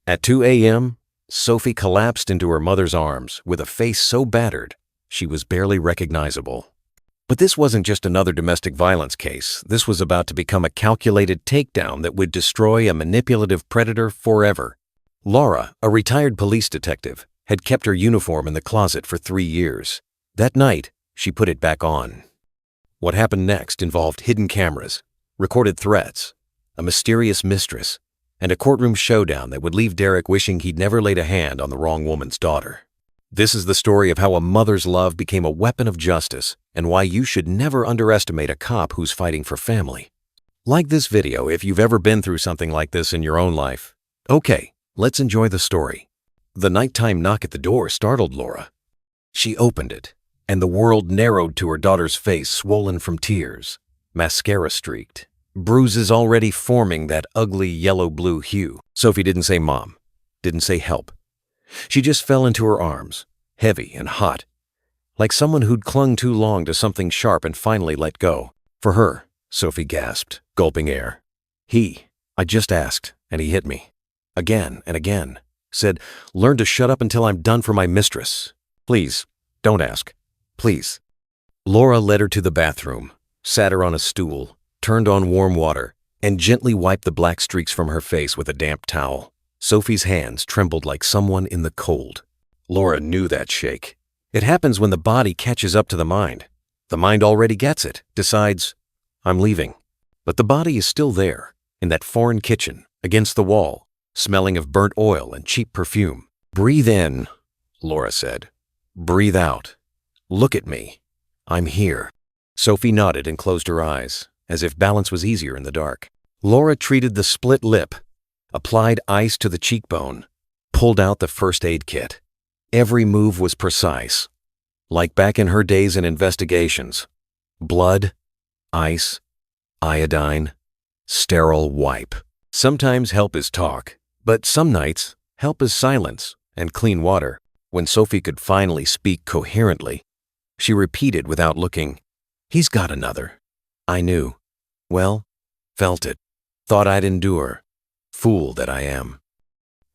At 2 a.m., Sophie collapsed into her mother's arms with a face so battered she was barely recognizable. But this wasn't just another domestic violence case. This was about to become a calculated takedown that would destroy a manipulative predator forever. Laura, a retired police detective, had kept her uniform in the closet for 3 years. That night, she put it back on. What happened next involved hidden cameras, recorded threats, a mysterious mistress, and a courtroom showdown that would leave Derek wishing he'd never laid a hand on the wrong woman's daughter. This is the story of how a mother's love became a weapon of justice and why you should never underestimate a cop who's fighting for family. Like this video if you've ever been through something like this in your own life. Okay, let's enjoy the story. The nighttime knock at the door startled Laura. She opened it, and the world narrowed to her daughter's face swollen from tears, mascara streaked, bruises already forming that ugly yellow-blue hue. Sophie didn't say mom, didn't say help. She just fell into her arms, heavy and hot, like someone who'd clung too long to something sharp and finally let go. For her, Sophie gasped, gulping air. I just asked, and he hit me. Again and again. Said, learn to shut up until I'm done for my mistress. Please, don't ask. Please. Laura led her to the bathroom, sat her on a stool, turned on warm water, and gently wiped the black streaks from her face with a damp towel. Sophie's hands trembled like someone in the cold. Laura knew that shake. It happens when the body catches up to the mind. The mind already gets it, decides, I'm leaving. But the body is still there, in that foreign kitchen, against the wall, smelling of burnt oil and cheap perfume. Breathe in, Laura said. Breathe out. Look at me. I'm here. Sophie nodded and closed her eyes, as if balance was easier in the dark. Laura treated the split lip, applied ice to the cheekbone, pulled out the first aid kit. Every move was precise, like back in her days in investigations. Blood, ice, iodine, sterile wipe. Sometimes help is talk, but some nights help is silence and clean water. When Sophie could finally speak coherently, she repeated without looking, he's got another. I knew. Well, felt it. Thought I'd endure. Fool that I am.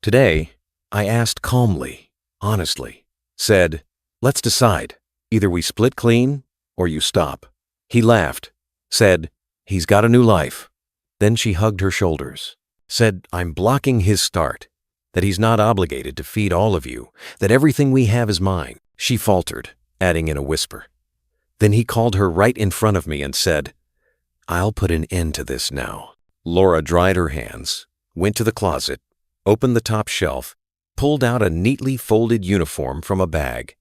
Today, I asked calmly, honestly, said, let's decide. Either we split clean or you stop. He laughed, said, he's got a new life. Then she hugged her shoulders, said, I'm blocking his start, that he's not obligated to feed all of you, that everything we have is mine. She faltered, adding in a whisper. Then he called her right in front of me and said, I'll put an end to this now. Laura dried her hands, went to the closet, opened the top shelf, pulled out a neatly folded uniform from a bag.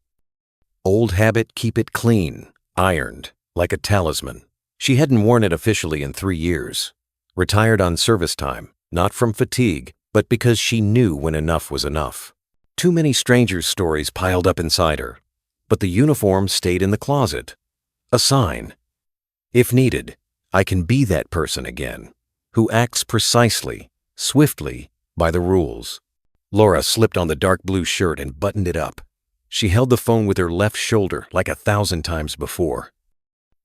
Old habit, keep it clean, ironed, like a talisman. She hadn't worn it officially in 3 years. Retired on service time, not from fatigue, but because she knew when enough was enough. Too many strangers' stories piled up inside her, but the uniform stayed in the closet. A sign. If needed, I can be that person again, who acts precisely, swiftly, by the rules. Laura slipped on the dark blue shirt and buttoned it up. She held the phone with her left shoulder like 1,000 times before.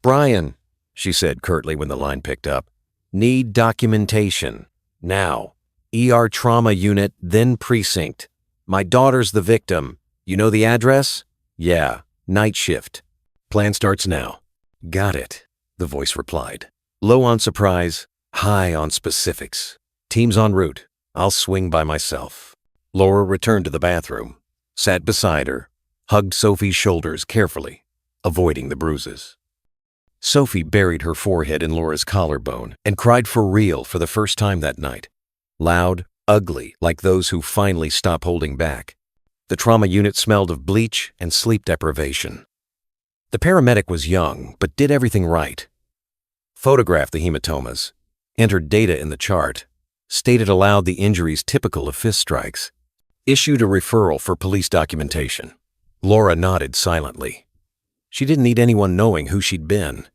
Brian, she said curtly when the line picked up, need documentation. Now. ER trauma unit, then precinct. My daughter's the victim. You know the address? Yeah, night shift. Plan starts now. Got it, the voice replied. Low on surprise, high on specifics. Team's en route. I'll swing by myself. Laura returned to the bathroom, sat beside her, hugged Sophie's shoulders carefully, avoiding the bruises. Sophie buried her forehead in Laura's collarbone and cried for real for the first time that night. Loud, ugly, like those who finally stop holding back. The trauma unit smelled of bleach and sleep deprivation. The paramedic was young, but did everything right. Photographed the hematomas, entered data in the chart, stated aloud the injuries typical of fist strikes, issued a referral for police documentation. Laura nodded silently. She didn't need anyone knowing who she'd been.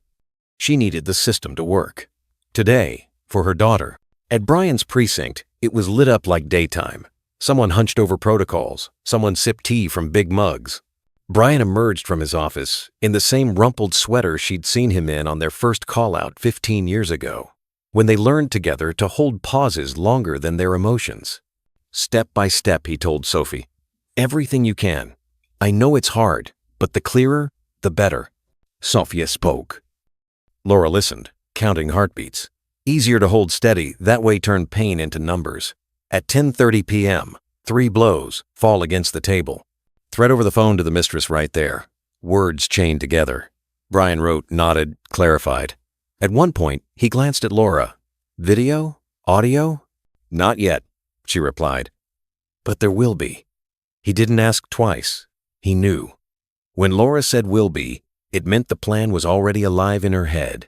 She needed the system to work. Today, for her daughter. At Brian's precinct, it was lit up like daytime. Someone hunched over protocols. Someone sipped tea from big mugs. Brian emerged from his office in the same rumpled sweater she'd seen him in on their first call-out 15 years ago, when they learned together to hold pauses longer than their emotions. Step by step, he told Sophie. Everything you can. I know it's hard, but the clearer, the better. Sophia spoke. Laura listened, counting heartbeats. Easier to hold steady, that way turn pain into numbers. At 10:30 p.m., 3 blows fall against the table. Thread over the phone to the mistress right there. Words chained together. Brian wrote, nodded, clarified. At one point, he glanced at Laura. Video? Audio? Not yet, she replied. But there will be. He didn't ask twice. He knew. When Laura said will be, it meant the plan was already alive in her head.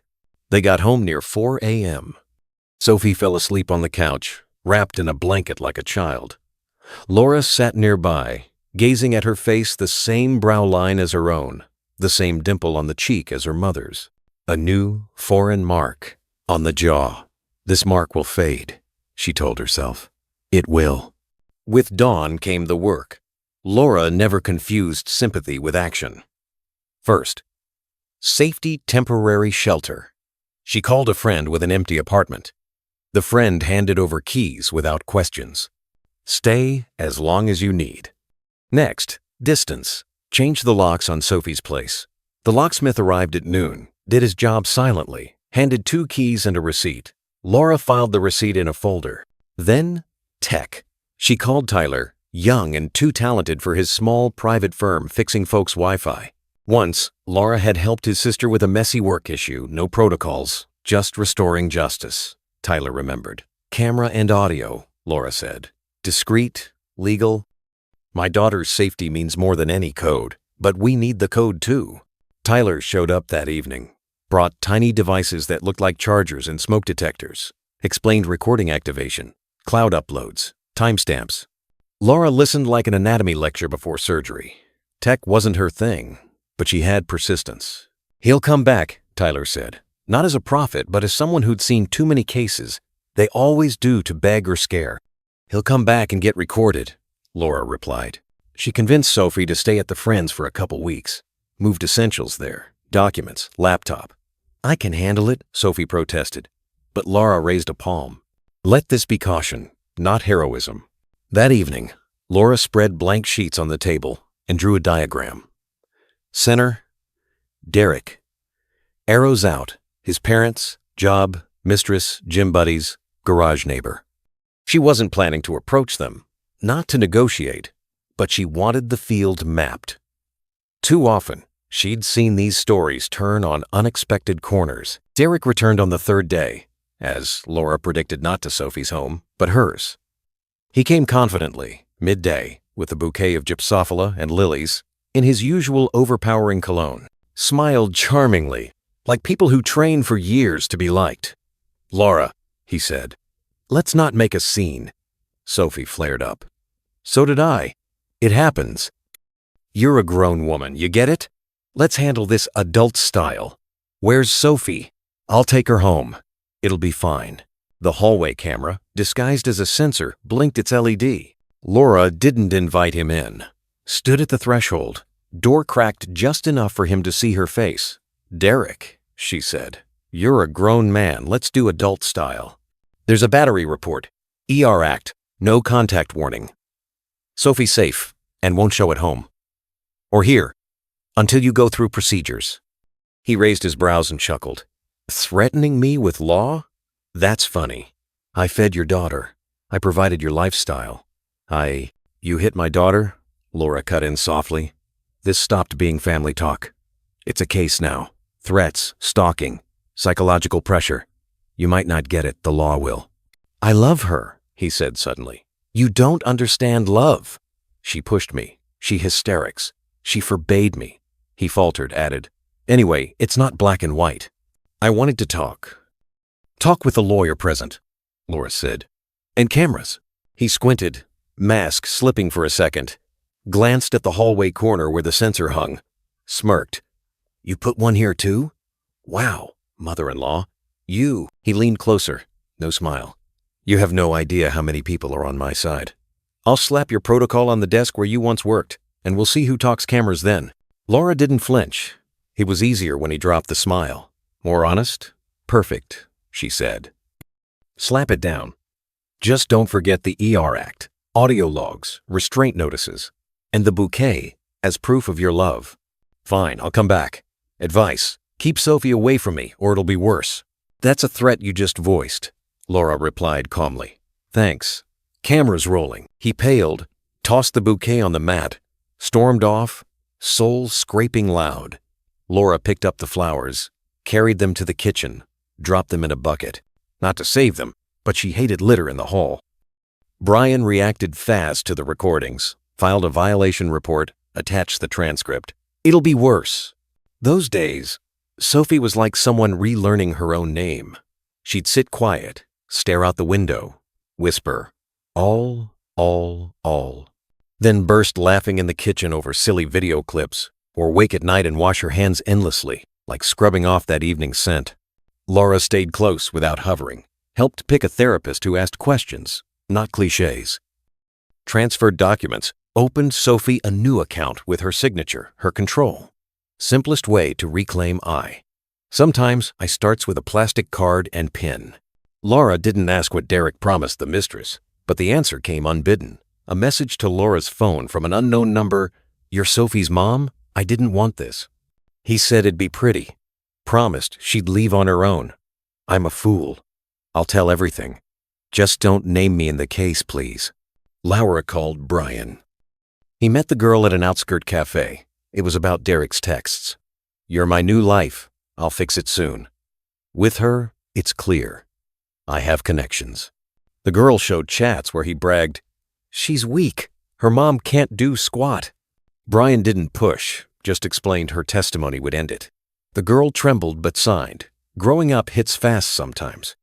They got home near 4 a.m. Sophie fell asleep on the couch, wrapped in a blanket like a child. Laura sat nearby, gazing at her face, the same brow line as her own, the same dimple on the cheek as her mother's. A new, foreign mark on the jaw. This mark will fade, she told herself. It will. With dawn came the work. Laura never confused sympathy with action. First, safety temporary shelter. She called a friend with an empty apartment. The friend handed over keys without questions. Stay as long as you need. Next, distance. Change the locks on Sophie's place. The locksmith arrived at noon, did his job silently, handed 2 keys and a receipt. Laura filed the receipt in a folder. Then, tech. She called Tyler, young and too talented for his small private firm fixing folks' Wi-Fi. Once, Laura had helped his sister with a messy work issue, no protocols, just restoring justice, Tyler remembered. Camera and audio, Laura said. Discreet, legal. My daughter's safety means more than any code, but we need the code too. Tyler showed up that evening, brought tiny devices that looked like chargers and smoke detectors, explained recording activation, cloud uploads, timestamps. Laura listened like an anatomy lecture before surgery. Tech wasn't her thing, but she had persistence. He'll come back, Tyler said, not as a prophet, but as someone who'd seen too many cases. They always do to beg or scare. He'll come back and get recorded, Laura replied. She convinced Sophie to stay at the Friends for a couple weeks. Moved essentials there, documents, laptop. I can handle it, Sophie protested. But Laura raised a palm. Let this be caution, not heroism. That evening, Laura spread blank sheets on the table and drew a diagram. Center, Derek. Arrows out, his parents, job, mistress, gym buddies, garage neighbor. She wasn't planning to approach them, not to negotiate, but she wanted the field mapped. Too often, she'd seen these stories turn on unexpected corners. Derek returned on the 3rd day, as Laura predicted, not to Sophie's home, but hers. He came confidently, midday, with a bouquet of gypsophila and lilies, in his usual overpowering cologne, smiled charmingly, like people who train for years to be liked. Laura, he said, let's not make a scene. Sophie flared up. So did I. It happens. You're a grown woman, you get it? Let's handle this adult style. Where's Sophie? I'll take her home. It'll be fine. The hallway camera, disguised as a sensor, blinked its LED. Laura didn't invite him in. Stood at the threshold, door cracked just enough for him to see her face. Derek, she said, you're a grown man. Let's do adult style. There's a battery report. ER Act. No contact warning. Sophie's safe and won't show at home. Or here, until you go through procedures. He raised his brows and chuckled. Threatening me with law? That's funny. I fed your daughter. I provided your lifestyle. You hit my daughter? Laura cut in softly. This stopped being family talk. It's a case now. Threats, stalking, psychological pressure. You might not get it, the law will. I love her, he said suddenly. You don't understand love. She pushed me. She hysterics. She forbade me. He faltered, added. Anyway, it's not black and white. I wanted to talk. Talk with a lawyer present, Laura said. And cameras. He squinted, mask slipping for a second, glanced at the hallway corner where the sensor hung, smirked. You put one here too? Wow, mother-in-law. You. He leaned closer. No smile. You have no idea how many people are on my side. I'll slap your protocol on the desk where you once worked, and we'll see who talks cameras then. Laura didn't flinch. It was easier when he dropped the smile. More honest? Perfect, she said. Slap it down. Just don't forget the ER Act. audio logs, restraint notices, and the bouquet as proof of your love. Fine, I'll come back. Advice: keep Sophie away from me or it'll be worse. That's a threat you just voiced, Laura replied calmly. Thanks. Cameras rolling. He paled, tossed the bouquet on the mat, stormed off, soul scraping loud. Laura picked up the flowers, carried them to the kitchen, dropped them in a bucket. Not to save them, but she hated litter in the hall. Brian reacted fast to the recordings, filed a violation report, attached the transcript. It'll be worse. Those days, Sophie was like someone relearning her own name. She'd sit quiet, stare out the window, whisper, all, then burst laughing in the kitchen over silly video clips, or wake at night and wash her hands endlessly, like scrubbing off that evening's scent. Laura stayed close without hovering, helped pick a therapist who asked questions, not cliches. Transferred documents, opened Sophie a new account with her signature, her control. Simplest way to reclaim I. Sometimes I starts with a plastic card and pin. Laura didn't ask what Derek promised the mistress, but the answer came unbidden. A message to Laura's phone from an unknown number. You're Sophie's mom? I didn't want this. He said it'd be pretty. Promised she'd leave on her own. I'm a fool. I'll tell everything. Just don't name me in the case, please. Laura called Brian. He met the girl at an outskirt cafe. It was about Derek's texts. You're my new life. I'll fix it soon. With her, it's clear. I have connections. The girl showed chats where he bragged, she's weak. Her mom can't do squat. Brian didn't push, just explained her testimony would end it. The girl trembled but signed. Growing up hits fast sometimes.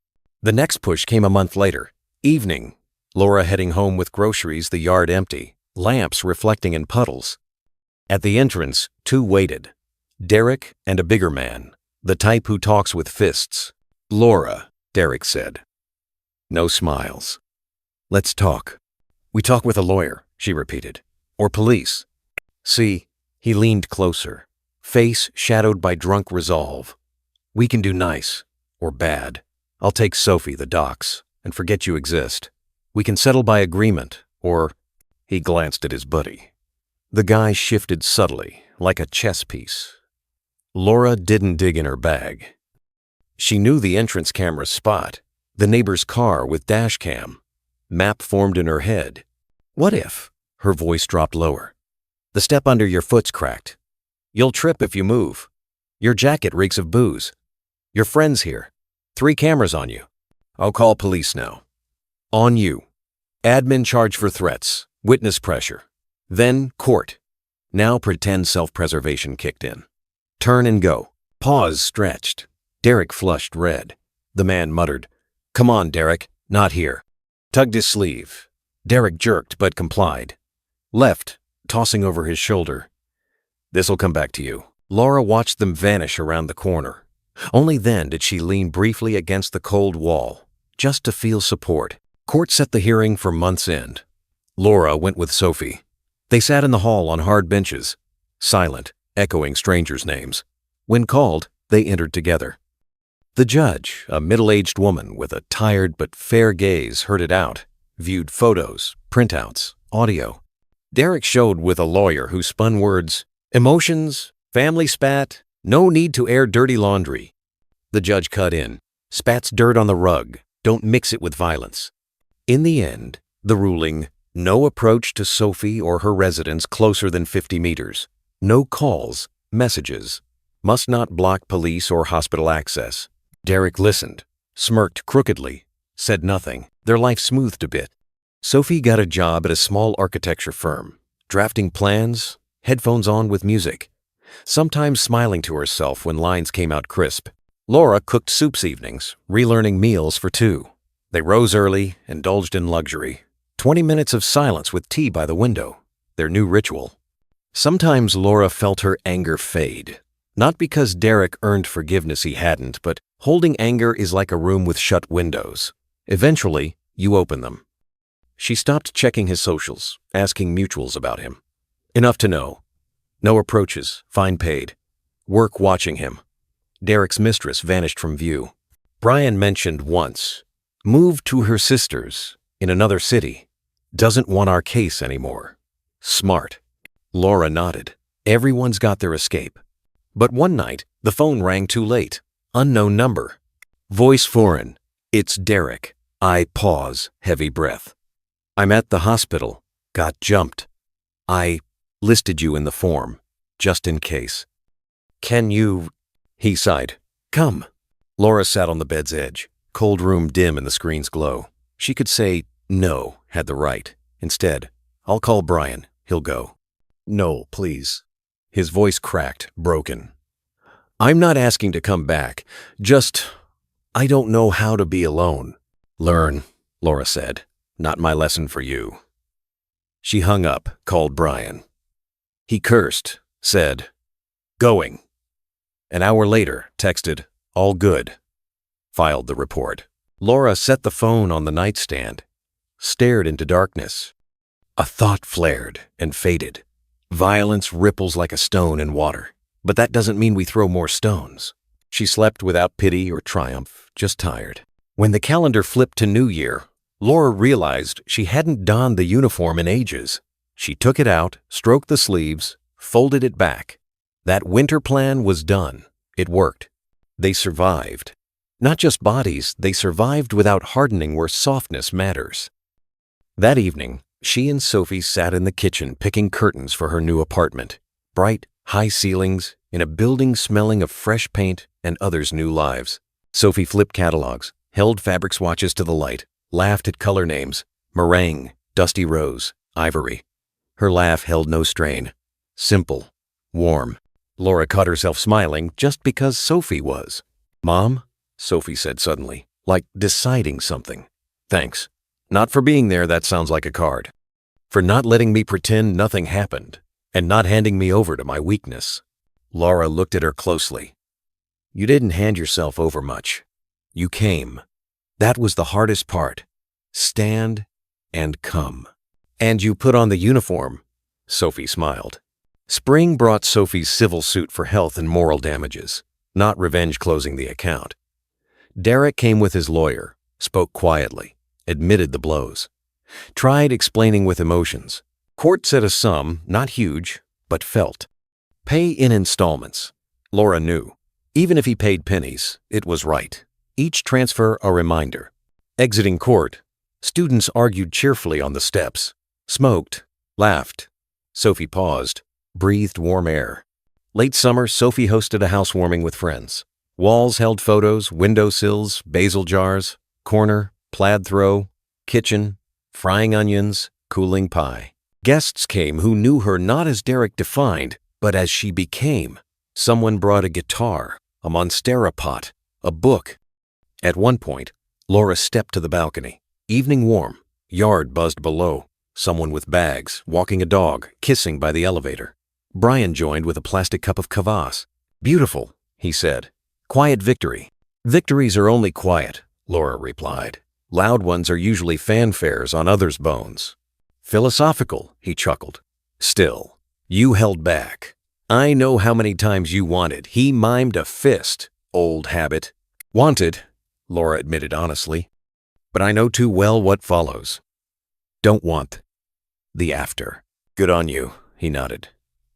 The next push came a month later. Evening. Laura heading home with groceries, the yard empty, lamps reflecting in puddles. At the entrance, two waited. Derek and a bigger man, the type who talks with fists. Laura, Derek said. No smiles. Let's talk. We talk with a lawyer, she repeated. Or police. See, he leaned closer, face shadowed by drunk resolve. We can do nice, or bad. I'll take Sophie, the docs, and forget you exist. We can settle by agreement, or... He glanced at his buddy. The guy shifted subtly, like a chess piece. Laura didn't dig in her bag. She knew the entrance camera's spot, the neighbor's car with dash cam. Map formed in her head. What if? Her voice dropped lower. The step under your foot's cracked. You'll trip if you move. Your jacket reeks of booze. Your friend's here. 3 cameras on you. I'll call police now. On you. Admin charge for threats, witness pressure. Then court. Now pretend self-preservation kicked in. Turn and go. Pause stretched. Derek flushed red. The man muttered, Come on, Derek, not here. Tugged his sleeve. Derek jerked but complied. Left, tossing over his shoulder. This'll come back to you. Laura watched them vanish around the corner. Only then did she lean briefly against the cold wall, just to feel support. Court set the hearing for month's end. Laura went with Sophie. They sat in the hall on hard benches, silent, echoing strangers' names. When called, they entered together. The judge, a middle-aged woman with a tired but fair gaze, heard it out, viewed photos, printouts, audio. Derek showed with a lawyer who spun words, emotions, family spat, no need to air dirty laundry. The judge cut in, spats dirt on the rug, don't mix it with violence. In the end, the ruling, no approach to Sophie or her residence closer than 50 meters. No calls, messages. Must not block police or hospital access. Derek listened, smirked crookedly, said nothing. Their life smoothed a bit. Sophie got a job at a small architecture firm, drafting plans, headphones on with music, sometimes smiling to herself when lines came out crisp. Laura cooked soups evenings, relearning meals for 2. They rose early, indulged in luxury. 20 minutes of silence with tea by the window, their new ritual. Sometimes Laura felt her anger fade. Not because Derek earned forgiveness he hadn't, but holding anger is like a room with shut windows. Eventually, you open them. She stopped checking his socials, asking mutuals about him. Enough to know. No approaches, fine paid. Work watching him. Derek's mistress vanished from view. Brian mentioned once, moved to her sister's, in another city. Doesn't want our case anymore. Smart. Laura nodded. Everyone's got their escape. But one night, the phone rang too late. Unknown number. Voice foreign. It's Derek. I pause, heavy breath. I'm at the hospital. Got jumped. I listed you in the form, just in case. Can you... He sighed. Come. Laura sat on the bed's edge, cold room dim in the screen's glow. She could say no, had the right. Instead, I'll call Brian. He'll go. No, please. His voice cracked, broken. I'm not asking to come back. Just, I don't know how to be alone. Learn, Laura said. Not my lesson for you. She hung up, called Brian. He cursed, said, going. An hour later, texted, all good. Filed the report. Laura set the phone on the nightstand, stared into darkness. A thought flared and faded. Violence ripples like a stone in water, but that doesn't mean we throw more stones. She slept without pity or triumph, just tired. When the calendar flipped to New Year, Laura realized she hadn't donned the uniform in ages. She took it out, stroked the sleeves, folded it back. That winter plan was done. It worked. They survived. Not just bodies, they survived without hardening where softness matters. That evening, she and Sophie sat in the kitchen picking curtains for her new apartment. Bright, high ceilings, in a building smelling of fresh paint and others' new lives. Sophie flipped catalogs, held fabric swatches to the light, laughed at color names, meringue, dusty rose, ivory. Her laugh held no strain. Simple, warm. Laura caught herself smiling just because Sophie was. Mom, Sophie said suddenly, like deciding something. Thanks. Not for being there, that sounds like a card. For not letting me pretend nothing happened, and not handing me over to my weakness. Laura looked at her closely. You didn't hand yourself over much. You came. That was the hardest part. Stand and come. And you put on the uniform. Sophie smiled. Spring brought Sophie's civil suit for health and moral damages, not revenge closing the account. Derek came with his lawyer, spoke quietly, admitted the blows. Tried explaining with emotions. Court said a sum, not huge, but felt. Pay in installments. Laura knew. Even if he paid pennies, it was right. Each transfer a reminder. Exiting court, students argued cheerfully on the steps, smoked, laughed. Sophie paused, breathed warm air. Late summer, Sophie hosted a housewarming with friends. Walls held photos, windowsills, basil jars, corner, plaid throw, kitchen, frying onions, cooling pie. Guests came who knew her not as Derek defined, but as she became. Someone brought a guitar, a monstera pot, a book. At one point, Laura stepped to the balcony. Evening warm, yard buzzed below. Someone with bags, walking a dog, kissing by the elevator. Brian joined with a plastic cup of kvass. Beautiful, he said. Quiet victory. Victories are only quiet, Laura replied. Loud ones are usually fanfares on others' bones. Philosophical, he chuckled. Still, you held back. I know how many times you wanted. He mimed a fist. Old habit. Wanted, Laura admitted honestly. But I know too well what follows. Don't want. The after. Good on you, he nodded.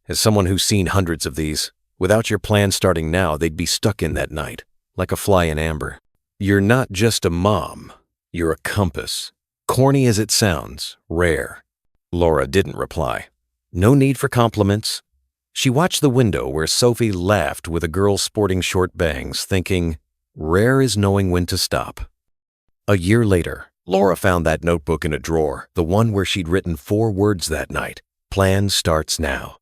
As someone who's seen hundreds of these, without your plan starting now, they'd be stuck in that night, like a fly in amber. You're not just a mom. You're a compass. Corny as it sounds, rare. Laura didn't reply. No need for compliments. She watched the window where Sophie laughed with a girl sporting short bangs, thinking, rare is knowing when to stop. A year later, Laura found that notebook in a drawer, the one where she'd written 4 words that night. Plan starts now.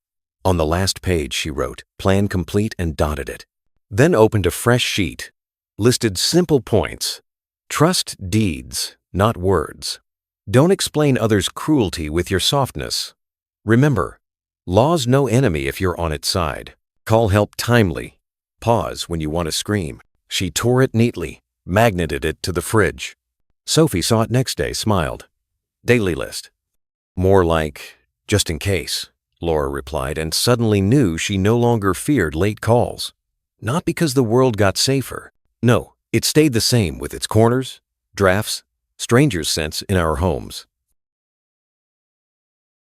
On the last page, she wrote, plan complete, and dotted it. Then opened a fresh sheet, listed simple points. Trust deeds, not words. Don't explain others' cruelty with your softness. Remember, law's no enemy if you're on its side. Call help timely. Pause when you want to scream. She tore it neatly, magneted it to the fridge. Sophie saw it next day, smiled. Daily list. More like, just in case, Laura replied, and suddenly knew she no longer feared late calls. Not because the world got safer. No, it stayed the same with its corners, drafts, strangers' scents in our homes.